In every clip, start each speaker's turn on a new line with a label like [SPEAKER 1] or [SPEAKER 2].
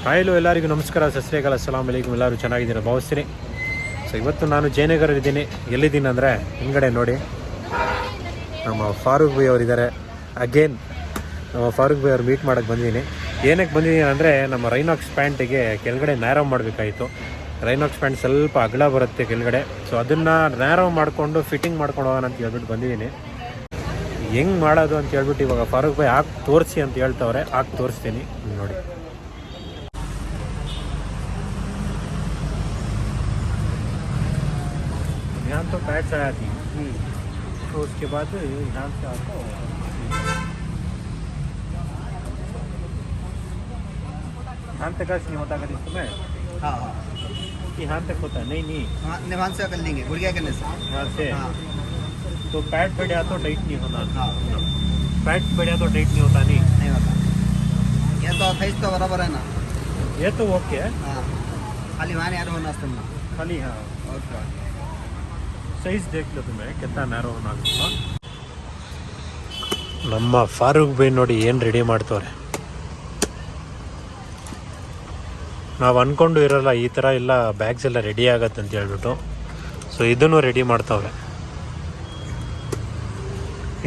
[SPEAKER 1] ಹಾಯ್ಲು ಎಲ್ಲರಿಗೂ ನಮಸ್ಕಾರ, ಸಸ್ರೇಕಾಲ, ಅಸ್ಸಲಾಮು ಅಲೈಕುಮ್. ಎಲ್ಲರೂ ಚೆನ್ನಾಗಿದ್ದೀರಾ ಭಾವಿಸ್ತೀನಿ. ಸೊ ಇವತ್ತು ನಾನು ಜಯನಗರಲ್ಲಿದ್ದೀನಿ. ಎಲ್ಲಿದ್ದೀನಿ ಅಂದರೆ ಹಿಂಗಡೆ ನೋಡಿ, ನಮ್ಮ ಫಾರೂಕ್ ಭಾಯ್ ಅವರಿದ್ದಾರೆ. ಅಗೇನ್ ನಮ್ಮ ಫಾರೂಕ್ ಭಾಯ್ ಅವ್ರು ಮೀಟ್ ಮಾಡೋಕ್ಕೆ ಬಂದಿದ್ದೀನಿ. ಏನಕ್ಕೆ ಬಂದಿದ್ದೀನಿ ಅಂದರೆ ನಮ್ಮ ರೈನಾಕ್ಸ್ ಪ್ಯಾಂಟಿಗೆ ಕೆಳಗಡೆ ನ್ಯಾರೋ ಮಾಡಬೇಕಾಯಿತು. ರೈನಾಕ್ಸ್ ಪ್ಯಾಂಟ್ ಸ್ವಲ್ಪ ಅಗಲ ಬರುತ್ತೆ ಕೆಳಗಡೆ. ಸೊ ಅದನ್ನು ನ್ಯಾರೋ ಮಾಡಿಕೊಂಡು ಫಿಟ್ಟಿಂಗ್ ಮಾಡ್ಕೊಂಡು ಹೋಗೋಣ ಅಂತ ಹೇಳ್ಬಿಟ್ಟು ಬಂದಿದ್ದೀನಿ. ಹೆಂಗೆ ಮಾಡೋದು ಅಂತ ಹೇಳ್ಬಿಟ್ಟು ಇವಾಗ ಫಾರೂಕ್ ಭಾಯ್ ಹಾಕಿ ತೋರಿಸಿ ಅಂತ ಹೇಳ್ತವ್ರೆ. ಹಾಕಿ ತೋರಿಸ್ತೀನಿ ನೋಡಿ. यहाँ तो पैड्स आया थी, तो उसके बाद यहाँ से आपको यहाँ तक नहीं होता अगर इसमें।
[SPEAKER 2] हाँ
[SPEAKER 1] यहाँ तक होता नहीं
[SPEAKER 2] हाँ, निवान से कर लेंगे गुड़िया करने से।
[SPEAKER 1] यहाँ से
[SPEAKER 2] हाँ
[SPEAKER 1] तो पैड बढ़िया तो टाइट नहीं होता।
[SPEAKER 2] हाँ
[SPEAKER 1] पैड बढ़िया तो टाइट नहीं होता।
[SPEAKER 2] नहीं होता। ये तो साइज तो बराबर है ना।
[SPEAKER 1] ये तो ओके है।
[SPEAKER 2] हाँ खाली वहाँ यार होना
[SPEAKER 1] खाली हाँ
[SPEAKER 2] ओके।
[SPEAKER 1] ಸೈಜ್ ದೇಖ್ಲೋ तुम्हें कितना ನ್ಯಾರೋ ಆಗುತ್ತಾ. ನಮ್ಮ ಫಾರೂಕ್ ಭಾಯ್ ನೋಡಿ ಏನು ರೆಡಿ ಮಾಡ್ತವ್ರೆ. ನಾವು ಅಂದ್ಕೊಂಡು ಇರೋಲ್ಲ ಈ ಥರ ಎಲ್ಲ ಬ್ಯಾಗ್ಸ್ ಎಲ್ಲ ರೆಡಿ ಆಗತ್ತೆ ಅಂತ ಹೇಳ್ಬಿಟ್ಟು. ಸೊ ಇದನ್ನು ರೆಡಿ ಮಾಡ್ತಾವ್ರೆ.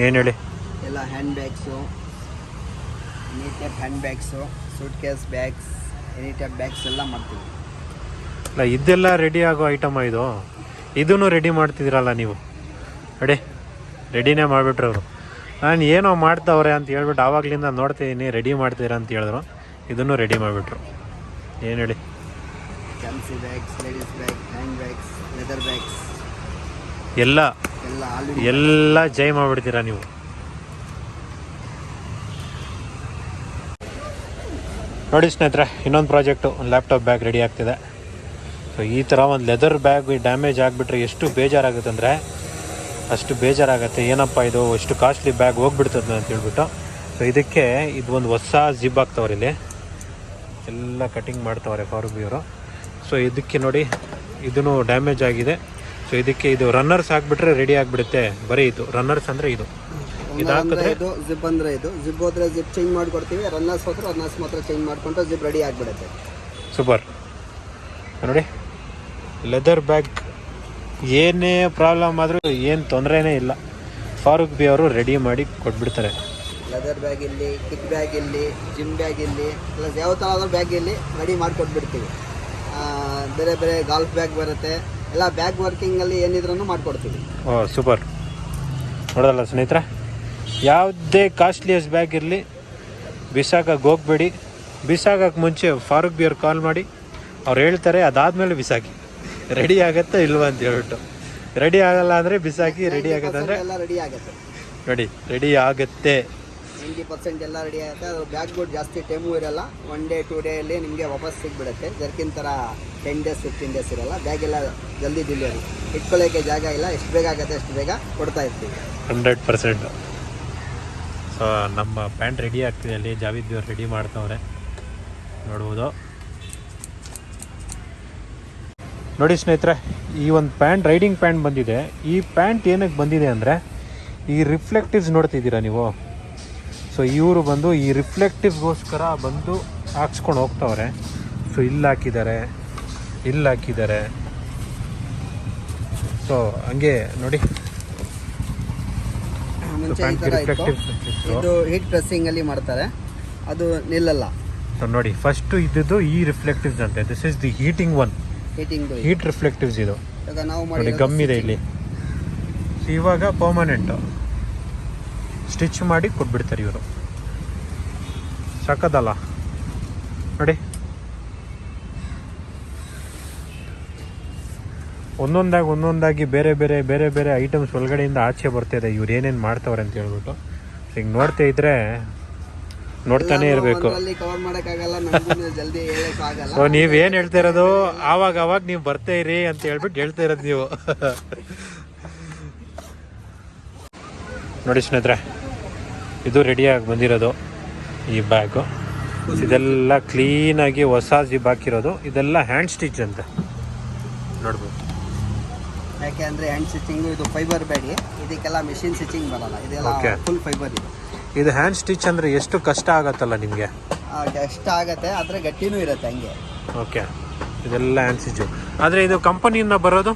[SPEAKER 1] ಏನು ಹೇಳಿ,
[SPEAKER 2] ಎಲ್ಲ handbags, any type handbags, suitcase bags, any type bags ಎಲ್ಲ ಮಾಡ್ತೀವಿ.
[SPEAKER 1] ಅಲ್ಲ ಇದೆಲ್ಲ ರೆಡಿ ಆಗೋ ಐಟಮ್ ಇದು. ಇದನ್ನು ರೆಡಿ ಮಾಡ್ತಿದ್ದೀರಲ್ಲ ನೀವು. ರೆಡಿನೇ ಮಾಡಿಬಿಟ್ರು ಅವರು. ನಾನು ಏನೋ ಮಾಡ್ತಾವ್ರೆ ಅಂತ ಹೇಳ್ಬಿಟ್ಟು ಆವಾಗಲಿಂದ ನೋಡ್ತಿದ್ದೀನಿ. ರೆಡಿ ಮಾಡ್ತೀರಾ ಅಂತ ಹೇಳಿದ್ರು. ಇದನ್ನು ರೆಡಿ ಮಾಡಿಬಿಟ್ರು. ಏನು ಹೇಳಿ,
[SPEAKER 2] fancy bags, ladies bag, hand bags, leather bags
[SPEAKER 1] ಎಲ್ಲ
[SPEAKER 2] ಎಲ್ಲ
[SPEAKER 1] ಜೈ ಮಾಡಿಬಿಡ್ತೀರಾ ನೀವು. ನೋಡಿ ಸ್ನೇಹಿತರೆ, ಇನ್ನೊಂದು ಪ್ರಾಜೆಕ್ಟು ಲ್ಯಾಪ್ಟಾಪ್ ಬ್ಯಾಗ್ ರೆಡಿ ಆಗ್ತಿದೆ. ಸೊ ಈ ಥರ ಒಂದು ಲೆದರ್ ಬ್ಯಾಗ್ ಡ್ಯಾಮೇಜ್ ಆಗಿಬಿಟ್ರೆ ಎಷ್ಟು ಬೇಜಾರಾಗುತ್ತೆ ಅಂದರೆ ಅಷ್ಟು ಬೇಜಾರಾಗುತ್ತೆ. ಏನಪ್ಪ ಇದು ಎಷ್ಟು ಕಾಸ್ಟ್ಲಿ ಬ್ಯಾಗ್ ಹೋಗ್ಬಿಡ್ತದೆ ಅಂತ ಹೇಳ್ಬಿಟ್ಟು. ಸೊ ಇದಕ್ಕೆ ಇದು ಒಂದು ಹೊಸ ಜಿಬ್ ಆಗ್ತವ್ರೆ. ಇಲ್ಲಿ ಎಲ್ಲ ಕಟಿಂಗ್ ಮಾಡ್ತವ್ರೆ ಫಾರೂಕ್ ಭಾಯ್ ಅವರು. ಸೊ ಇದಕ್ಕೆ ನೋಡಿ ಇದೂ ಡ್ಯಾಮೇಜ್ ಆಗಿದೆ. ಸೊ ಇದಕ್ಕೆ ಇದು ರನ್ನರ್ಸ್ ಹಾಕ್ಬಿಟ್ರೆ ರೆಡಿ ಆಗಿಬಿಡುತ್ತೆ. ಬರೀ ಇದು ರನ್ನರ್ಸ್ ಅಂದರೆ ಇದು ಹಾಕಿದ್ರೆ
[SPEAKER 2] ಇದು ಜಿಪ್ ಅಂದರೆ ಇದು ಜಿಪ್ ಹೋದ್ರೆ ಜಿಪ್ ಚೇಂಜ್ ಮಾಡಿಕೊಡ್ತೀವಿ. ರನ್ನರ್ಸ್ ಹೋದ್ರೆ ರನ್ನರ್ಸ್ ಮಾತ್ರ ಚೇಂಜ್ ಮಾಡಿಕೊಂಡ್ರೆ ಜಿಪ್ ರೆಡಿ ಆಗಿಬಿಡುತ್ತೆ.
[SPEAKER 1] ಸೂಪರ್. ನೋಡಿ ಲೆದರ್ ಬ್ಯಾಗ್ ಏನೇ ಪ್ರಾಬ್ಲಮ್ ಆದರೂ ಏನು ತೊಂದರೆನೇ ಇಲ್ಲ. ಫಾರೂಕ್ ಭಾಯ್ ಅವರು ರೆಡಿ ಮಾಡಿ ಕೊಟ್ಬಿಡ್ತಾರೆ.
[SPEAKER 2] ಲೆದರ್ ಬ್ಯಾಗ್ ಇಲ್ಲಿ, ಕಿಕ್ ಬ್ಯಾಗ್ ಇಲ್ಲಿ, ಜಿಮ್ ಬ್ಯಾಗ್ ಇಲ್ಲಿ, ಪ್ಲಸ್ ಯಾವ ಥರದ ಬ್ಯಾಗ್ ಇಲ್ಲಿ ರೆಡಿ ಮಾಡಿಕೊಟ್ಬಿಡ್ತೀವಿ. ಬೇರೆ ಬೇರೆ ಗಾಲ್ಫ್ ಬ್ಯಾಗ್ ಬರುತ್ತೆ. ಎಲ್ಲ ಬ್ಯಾಗ್ ವರ್ಕಿಂಗಲ್ಲಿ ಏನಿದ್ರೂ ಮಾಡಿಕೊಡ್ತೀವಿ.
[SPEAKER 1] ಓ ಸೂಪರ್. ನೋಡೋಲ್ಲ ಸ್ನೇಹಿತರೆ, ಯಾವುದೇ ಕಾಸ್ಟ್ಲಿಯಸ್ಟ್ ಬ್ಯಾಗ್ ಇರಲಿ ಬಿಸಾಕಕ್ಕೆ ಹೋಗ್ಬೇಡಿ. ಬಿಸಾಕಕ್ಕೆ ಮುಂಚೆ ಫಾರೂಕ್ ಭಾಯ್ ಅವ್ರು ಕಾಲ್ ಮಾಡಿ ಅವ್ರು ಹೇಳ್ತಾರೆ. ಅದಾದಮೇಲೆ ಬಿಸಾಕಿ. ರೆಡಿ ಆಗುತ್ತೆ ಇಲ್ವಾ ಅಂತ ಹೇಳ್ಬಿಟ್ಟು. ರೆಡಿ ಆಗಲ್ಲ ಅಂದರೆ ಬಿಸಾಕಿ. ರೆಡಿ ಆಗುತ್ತೆ ಅಂದರೆ
[SPEAKER 2] ಎಲ್ಲ ರೆಡಿ ಆಗುತ್ತೆ.
[SPEAKER 1] ರೆಡಿ ಆಗುತ್ತೆ.
[SPEAKER 2] 90% ಎಲ್ಲ ರೆಡಿ ಆಗುತ್ತೆ. ಅದು ಬ್ಯಾಗ್ಗಳು ಜಾಸ್ತಿ ಟೈಮು ಇರಲ್ಲ. 1 day 2 ಡೇಯಲ್ಲಿ ನಿಮಗೆ ವಾಪಸ್ ಸಿಗ್ಬಿಡುತ್ತೆ. ಜರ್ಕಿನ್ ಥರ 10 days 15 days ಇರಲ್ಲ. ಬ್ಯಾಗ್ ಎಲ್ಲ ಜಲ್ದಿ ಡೆಲಿವರಿ. ಇಟ್ಕೊಳ್ಳೋಕ್ಕೆ ಜಾಗ ಇಲ್ಲ. ಎಷ್ಟು ಬೇಗ ಆಗುತ್ತೆ ಅಷ್ಟು ಬೇಗ ಕೊಡ್ತಾ ಇರ್ತೀವಿ.
[SPEAKER 1] 100%. ಸೊ ನಮ್ಮ ಪ್ಯಾಂಟ್ ರೆಡಿ ಆಗ್ತಿದೆ. ಅಲ್ಲಿ ಜಾವಿದ್ ಭಾಯ್ ಅವ್ರು ರೆಡಿ ಮಾಡ್ತವ್ರೆ ನೋಡ್ಬೋದು. ನೋಡಿ ಸ್ನೇಹಿತರೆ, ಈ ಒಂದು ಪ್ಯಾಂಟ್ ರೈಡಿಂಗ್ ಪ್ಯಾಂಟ್ ಬಂದಿದೆ. ಈ ಪ್ಯಾಂಟ್ ಏನಕ್ಕೆ ಬಂದಿದೆ ಅಂದರೆ ಈ ರಿಫ್ಲೆಕ್ಟಿವ್ಸ್ ನೋಡ್ತಿದ್ದೀರಾ ನೀವು. ಸೊ ಇವರು ಬಂದು ಈ ರಿಫ್ಲೆಕ್ಟಿವ್ಗೋಸ್ಕರ ಬಂದು ಹಾಕ್ಸ್ಕೊಂಡು ಹೋಗ್ತವ್ರೆ. ಸೊ ಇಲ್ಲಿ ಹಾಕಿದ್ದಾರೆ. ಸೊ ಹಂಗೆ ನೋಡಿ
[SPEAKER 2] ಮುಂಚೆ ಈ ಥರ ಇತ್ತು. ಇದು ಹೀಟ್ ಪ್ರೆಸ್ಸಿಂಗಲ್ಲಿ ಮಾಡ್ತಾರೆ. ಅದು ನಿಲ್ಲಲ್ಲ.
[SPEAKER 1] ಸೊ ನೋಡಿ ಫಸ್ಟು ಇದ್ದದ್ದು ಈ ರಿಫ್ಲೆಕ್ಟಿವ್ಸ್ ಅಂತೆ. This is the heating one. Heat reflectives ಇದು.
[SPEAKER 2] ನಾವು
[SPEAKER 1] ನೋಡಿ ಗಮ್ ಇದೆ ಇಲ್ಲಿ. ಇವಾಗ ಪರ್ಮನೆಂಟು ಸ್ಟಿಚ್ ಮಾಡಿ ಕೊಟ್ಬಿಡ್ತಾರೆ ಇವರು. ಸಾಕದಲ್ಲ ನೋಡಿ. ಒಂದೊಂದಾಗಿ ಬೇರೆ ಬೇರೆ ಐಟಮ್ಸ್ ಒಳಗಡೆಯಿಂದ ಆಚೆ ಬರ್ತಾಯಿದೆ. ಇವ್ರು ಏನೇನು ಮಾಡ್ತವ್ರೆ ಅಂತ ಹೇಳ್ಬಿಟ್ಟು. ಹಿಂಗೆ ನೋಡ್ತಾ ಇದ್ರೆ ನೋಡ್ತಾನೆ ಇರಬೇಕು. ಸೊ ನೀವೇನು ಹೇಳ್ತಾ ಇರೋದು ಆವಾಗ ನೀವು ಬರ್ತಾ ಇರಿ ಅಂತ ಹೇಳ್ಬಿಟ್ಟು ಹೇಳ್ತಾ ಇರೋದು ನೀವು. ನೋಡಿ ಸ್ನೇಹಿತರೆ, ಇದು ರೆಡಿಯಾಗಿ ಬಂದಿರೋದು ಈ ಬ್ಯಾಗು. ಇದೆಲ್ಲ ಕ್ಲೀನಾಗಿ ಹೊಸ ಜಿಬ್ ಹಾಕಿರೋದು. ಇದೆಲ್ಲ ಹ್ಯಾಂಡ್ ಸ್ಟಿಚ್ ಅಂತ ನೋಡ್ಬೋದು.
[SPEAKER 2] ಯಾಕೆ ಅಂದರೆ ಹ್ಯಾಂಡ್ ಸ್ಟಿಚಿಂಗು ಇದು ಫೈಬರ್ ಬ್ಯಾಡಿ. ಇದಕ್ಕೆಲ್ಲ ಮಿಷಿನ್ ಸ್ಟಿಚಿಂಗ್ ಬರಲ್ಲ. ಇದೆಲ್ಲ ಫುಲ್ ಫೈಬರ್.
[SPEAKER 1] ಇದು ಹ್ಯಾಂಡ್ ಸ್ಟಿಚ್ ಅಂದರೆ ಎಷ್ಟು ಕಷ್ಟ ಆಗತ್ತಲ್ಲ ನಿಮಗೆ.
[SPEAKER 2] ಡಸ್ಟ್ ಆಗುತ್ತೆ, ಆದರೆ ಗಟ್ಟಿನೂ ಇರುತ್ತೆ ಹಂಗೆ.
[SPEAKER 1] ಓಕೆ, ಇದೆಲ್ಲ ಹ್ಯಾಂಡ್ ಸ್ಟಿಚ್ಚು. ಆದರೆ ಇದು ಕಂಪನಿಯಿಂದ ಬರೋದು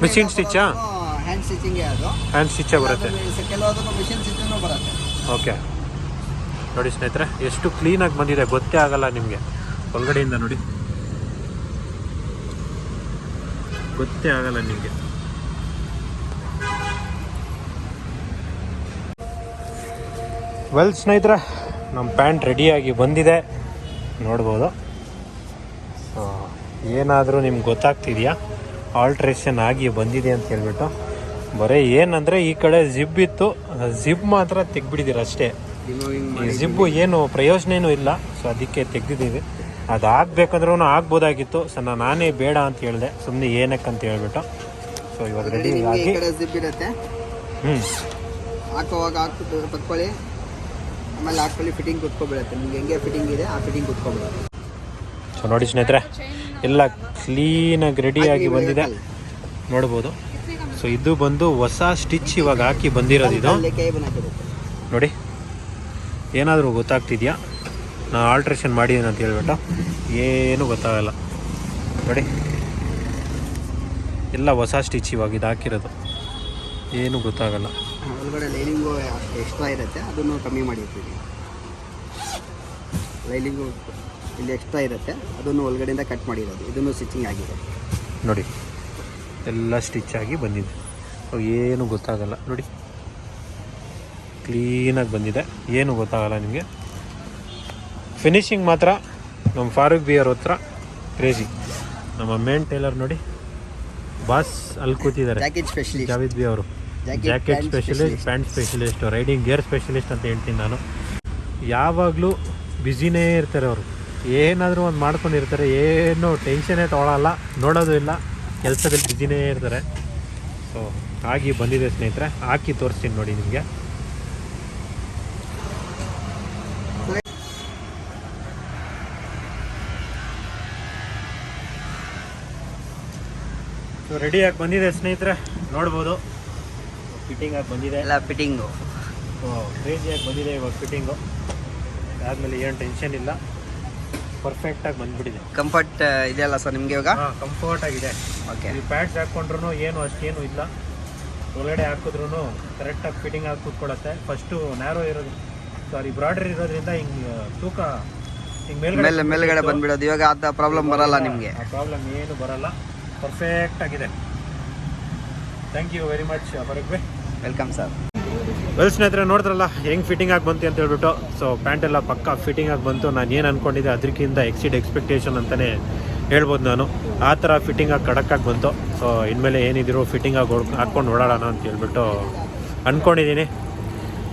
[SPEAKER 1] ಮಿಷಿನ್ ಸ್ಟಿಚ್ಚಾ?
[SPEAKER 2] ಹ್ಯಾಂಡ್ ಸ್ಟಿಚಿಂಗೇ ಅದು.
[SPEAKER 1] ಹ್ಯಾಂಡ್ ಸ್ಟಿಚ್ಚೇ ಬರುತ್ತೆ.
[SPEAKER 2] ಕೆಲವೊಂದು ಮಿಷಿನ್ ಸ್ಟಿಚ್ಚೂ ಬರುತ್ತೆ.
[SPEAKER 1] ಓಕೆ, ನೋಡಿ ಸ್ನೇಹಿತರೆ ಎಷ್ಟು ಕ್ಲೀನಾಗಿ ಬಂದಿದೆ, ಗೊತ್ತೇ ಆಗಲ್ಲ ನಿಮಗೆ ಒಳಗಡೆಯಿಂದ. ನೋಡಿ, ಗೊತ್ತೇ ಆಗಲ್ಲ ನಿಮಗೆ. ವೆಲ್ ಸ್ನೇಹಿತರೆ, ನಮ್ಮ ಪ್ಯಾಂಟ್ ರೆಡಿಯಾಗಿ ಬಂದಿದೆ, ನೋಡ್ಬೋದು. ಏನಾದರೂ ನಿಮ್ಗೆ ಗೊತ್ತಾಗ್ತಿದೆಯಾ ಆಲ್ಟ್ರೇಷನ್ ಆಗಿ ಬಂದಿದೆ ಅಂತ ಹೇಳ್ಬಿಟ್ಟು? ಬರೀ ಏನಂದರೆ ಈ ಕಡೆ ಜಿಬ್ ಇತ್ತು, ಜಿಬ್ ಮಾತ್ರ ತೆಗ್ಬಿಟ್ಟಿದ್ದೀರ ಅಷ್ಟೇ. ಈ ಜಿಬ್ಬು ಏನು ಪ್ರಯೋಜನ ಏನೂ ಇಲ್ಲ, ಸೊ ಅದಕ್ಕೆ ತೆಗ್ದಿದ್ದೀವಿ. ಅದು ಆಗಬೇಕಂದ್ರೂ ಆಗ್ಬೋದಾಗಿತ್ತು. ಸೊ ನಾನೇ ಬೇಡ ಅಂತ ಹೇಳಿದೆ, ಸುಮ್ಮನೆ ಏನಕ್ಕಂತ ಹೇಳ್ಬಿಟ್ಟು. ಸೊ ಇವಾಗ ರೆಡಿ ಆಗಿ
[SPEAKER 2] ಜಿಬ್ ಇರುತ್ತೆ, ಹಾಕೋವಾಗ ಪತ್ಕೊಳ್ಳಿ, ಆಮೇಲೆ ಹಾಕೊಳ್ಳಿ, ಫಿಟ್ಟಿಂಗ್ ಕುತ್ಕೊಬಿಡುತ್ತೆ. ನಿಮ್ಗೆ ಹೆಂಗೆ ಫಿಟ್ಟಿಂಗ್ ಇದೆ ಆ ಫಿಟ್ಟಿಂಗ್ ಕುತ್ಕೊಬಿಡುತ್ತೆ.
[SPEAKER 1] ಸೊ ನೋಡಿ ಸ್ನೇಹಿತರೆ, ಎಲ್ಲ ಕ್ಲೀನಾಗಿ ರೆಡಿಯಾಗಿ ಬಂದಿದೆ, ನೋಡ್ಬೋದು. ಸೊ ಇದು ಬಂದು ಹೊಸ ಸ್ಟಿಚ್ ಇವಾಗ ಹಾಕಿ ಬಂದಿರೋದು ಇದು. ನೋಡಿ, ಏನಾದರೂ ಗೊತ್ತಾಗ್ತಿದೆಯಾ ನಾನು ಆಲ್ಟ್ರೇಷನ್ ಮಾಡಿದ್ದೀನಿ ಅಂತ ಹೇಳ್ಬಿಟ್ಟು? ಏನೂ ಗೊತ್ತಾಗಲ್ಲ. ನೋಡಿ, ಎಲ್ಲ ಹೊಸ ಸ್ಟಿಚ್ ಇವಾಗ ಇದು ಹಾಕಿರೋದು, ಏನೂ ಗೊತ್ತಾಗಲ್ಲ.
[SPEAKER 2] ಒಳಗಡೆ ಲೈನಿಂಗು ಎಕ್ಸ್ಟ್ರಾ ಇರುತ್ತೆ, ಅದನ್ನು ಕಮ್ಮಿ ಮಾಡಿರ್ತೀವಿ. ಲೈನಿಂಗು ಇಲ್ಲಿ ಎಕ್ಸ್ಟ್ರಾ ಇರುತ್ತೆ, ಅದನ್ನು ಒಳಗಡೆಯಿಂದ ಕಟ್ ಮಾಡಿರೋದು. ಇದನ್ನು ಸ್ಟಿಚಿಂಗ್ ಆಗಿದೆ.
[SPEAKER 1] ನೋಡಿ, ಎಲ್ಲ ಸ್ಟಿಚ್ ಆಗಿ ಬಂದಿದೆ, ಏನು ಗೊತ್ತಾಗಲ್ಲ. ನೋಡಿ, ಕ್ಲೀನಾಗಿ ಬಂದಿದೆ, ಏನು ಗೊತ್ತಾಗಲ್ಲ ನಿಮಗೆ. ಫಿನಿಶಿಂಗ್ ಮಾತ್ರ ನಮ್ಮ ಫಾರೂಕ್ ಬಿ ಅವ್ರ ಹತ್ರ ಕ್ರೇಜಿ. ನಮ್ಮ ಮೇನ್ ಟೈಲರ್ ನೋಡಿ, ಬಾಸ್ ಅಲ್ಲಿ ಕೂತಿದ್ದಾರೆ,
[SPEAKER 2] ಜಾಕೆಟ್ ಸ್ಪೆಷಲಿಸ್ಟ್
[SPEAKER 1] ಜಾವೇದ್ ಬಿ ಅವರು. Jacket specialist, pant specialist, riding gear specialist ಅಂತ ಹೇಳ್ತೀನಿ ನಾನು. ಯಾವಾಗಲೂ ಬ್ಯುಸಿನೇ ಇರ್ತಾರೆ ಅವರು, ಏನಾದರೂ ಒಂದು ಮಾಡ್ಕೊಂಡಿರ್ತಾರೆ, ಏನೂ ಟೆನ್ಷನ್ನೇ ತೊಗೊಳಲ್ಲ, ನೋಡೋದು ಇಲ್ಲ, ಕೆಲಸದಲ್ಲಿ ಬ್ಯುಸಿನೇ ಇರ್ತಾರೆ. ಸೊ ಹಾಗೆ ಬಂದಿದೆ ಸ್ನೇಹಿತರೆ, ಹಾಕಿ ತೋರಿಸ್ತೀನಿ ನೋಡಿ ನಿಮಗೆ. ಸೊ ರೆಡಿಯಾಗಿ ಬಂದಿದೆ ಸ್ನೇಹಿತರೆ, ನೋಡ್ಬೋದು. ಫಿಟ್ಟಿಂಗ್ ಆಗಿ ಬಂದಿದೆ,
[SPEAKER 2] ಎಲ್ಲ ಫಿಟ್ಟಿಂಗು
[SPEAKER 1] ಕ್ರೇಜಿಯಾಗಿ ಬಂದಿದೆ ಇವಾಗ ಫಿಟ್ಟಿಂಗು. ಆದಮೇಲೆ ಏನು ಟೆನ್ಷನ್ ಇಲ್ಲ, ಪರ್ಫೆಕ್ಟಾಗಿ ಬಂದ್ಬಿಟ್ಟಿದೆ.
[SPEAKER 2] ಕಂಫರ್ಟ್ ಇದೆಯಲ್ಲ ಸರ್ ನಿಮಗೆ ಇವಾಗ?
[SPEAKER 1] ಹಾಂ, ಕಂಫರ್ಟ್ ಆಗಿದೆ.
[SPEAKER 2] ಓಕೆ,
[SPEAKER 1] ಈ ಪ್ಯಾಡ್ಸ್ ಹಾಕ್ಕೊಂಡ್ರು ಏನು ಅಷ್ಟೇನು ಇಲ್ಲ, ಒಳಗಡೆ ಹಾಕಿದ್ರೂ ಕರೆಕ್ಟಾಗಿ ಫಿಟ್ಟಿಂಗ್ ಆಗಿ ಕೂತ್ಕೊಳ್ಳುತ್ತೆ. ಫಸ್ಟು ನ್ಯಾರೋ ಇರೋದು, ಸಾರಿ ಬ್ರಾಡರ್ ಇರೋದ್ರಿಂದ ಹಿಂಗೆ ತೂಕ ಹಿಂಗೆ
[SPEAKER 2] ಮೇಲ್ಗಡೆ ಬಂದ್ಬಿಡೋದು. ಇವಾಗ ಅದು ಪ್ರಾಬ್ಲಮ್ ಬರಲ್ಲ ನಿಮಗೆ?
[SPEAKER 1] ಆ ಪ್ರಾಬ್ಲಮ್ ಏನು ಬರಲ್ಲ, ಪರ್ಫೆಕ್ಟ್ ಆಗಿದೆ. Thank you very much Farooq bhai.
[SPEAKER 2] Welcome sir.
[SPEAKER 1] Well ಸ್ನೇಹಿತರೆ, ನೋಡಿದ್ರಲ್ಲ ಹೆಂಗೆ ಫಿಟ್ಟಿಂಗ್ ಆಗಿ ಬಂತು ಅಂತ ಹೇಳ್ಬಿಟ್ಟು. ಸೊ ಪ್ಯಾಂಟ್ ಎಲ್ಲ ಪಕ್ಕ ಫಿಟ್ಟಿಂಗ್ ಆಗಿ ಬಂತು. ನಾನು ಏನು ಅಂದ್ಕೊಂಡಿದ್ದೆ ಅದಕ್ಕಿಂತ ಎಕ್ಸಿಡ್ ಎಕ್ಸ್ಪೆಕ್ಟೇಷನ್ ಅಂತಲೇ ಹೇಳ್ಬೋದು ನಾನು. ಆ ಥರ ಫಿಟ್ಟಿಂಗ್ ಆಗಿ ಕಡಕ್ಕಾಗಿ ಬಂತು. ಸೊ ಇನ್ಮೇಲೆ ಏನಿದ್ರು ಫಿಟ್ಟಿಂಗ್ ಆಗಿ ಹಾಕ್ಕೊಂಡು ಓಡಾಡೋಣ ಅಂತ ಹೇಳ್ಬಿಟ್ಟು ಅಂದ್ಕೊಂಡಿದ್ದೀನಿ.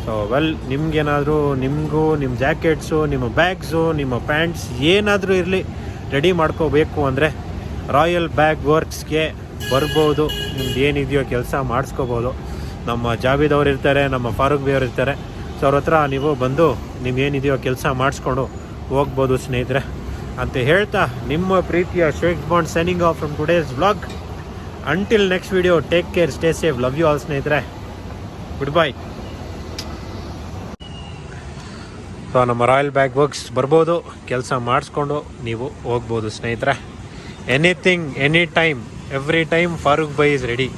[SPEAKER 1] ಸೊ ವೆಲ್, ನಿಮ್ಗೇನಾದರೂ ನಿಮಗೂ ನಿಮ್ಮ ಜಾಕೆಟ್ಸು, ನಿಮ್ಮ ಬ್ಯಾಗ್ಸು, ನಿಮ್ಮ ಪ್ಯಾಂಟ್ಸ್ ಏನಾದರೂ ಇರಲಿ ರೆಡಿ ಮಾಡ್ಕೋಬೇಕು ಅಂದರೆ ರಾಯಲ್ ಬ್ಯಾಗ್ ವರ್ಕ್ಸ್ಗೆ ಬರ್ಬೋದು. ನಿಮ್ದು ಏನಿದೆಯೋ ಕೆಲಸ ಮಾಡಿಸ್ಕೋಬೋದು. ನಮ್ಮ ಜಾವೇದ್ ಅವ್ರು ಇರ್ತಾರೆ, ನಮ್ಮ ಫಾರೂಕ್ ಬಿ ಅವ್ರು ಇರ್ತಾರೆ. ಸೊ ಅವ್ರ ಹತ್ರ ನೀವು ಬಂದು ನಿಮ್ಗೇನಿದೆಯೋ ಕೆಲಸ ಮಾಡಿಸ್ಕೊಂಡು ಹೋಗ್ಬೋದು ಸ್ನೇಹಿತರೆ ಅಂತ ಹೇಳ್ತಾ, ನಿಮ್ಮ ಪ್ರೀತಿಯ Sheikh Bond signing off from today's vlog. Until next video, take care, stay safe, love you all ಸ್ನೇಹಿತರೆ, ಗುಡ್ ಬೈ. ಸೊ ನಮ್ಮ ರಾಯಲ್ ಬ್ಯಾಗ್ ವರ್ಕ್ಸ್ ಬರ್ಬೋದು, ಕೆಲಸ ಮಾಡಿಸ್ಕೊಂಡು ನೀವು ಹೋಗ್ಬೋದು ಸ್ನೇಹಿತರೆ. Anything, any time, every time Farooq bhai is ready.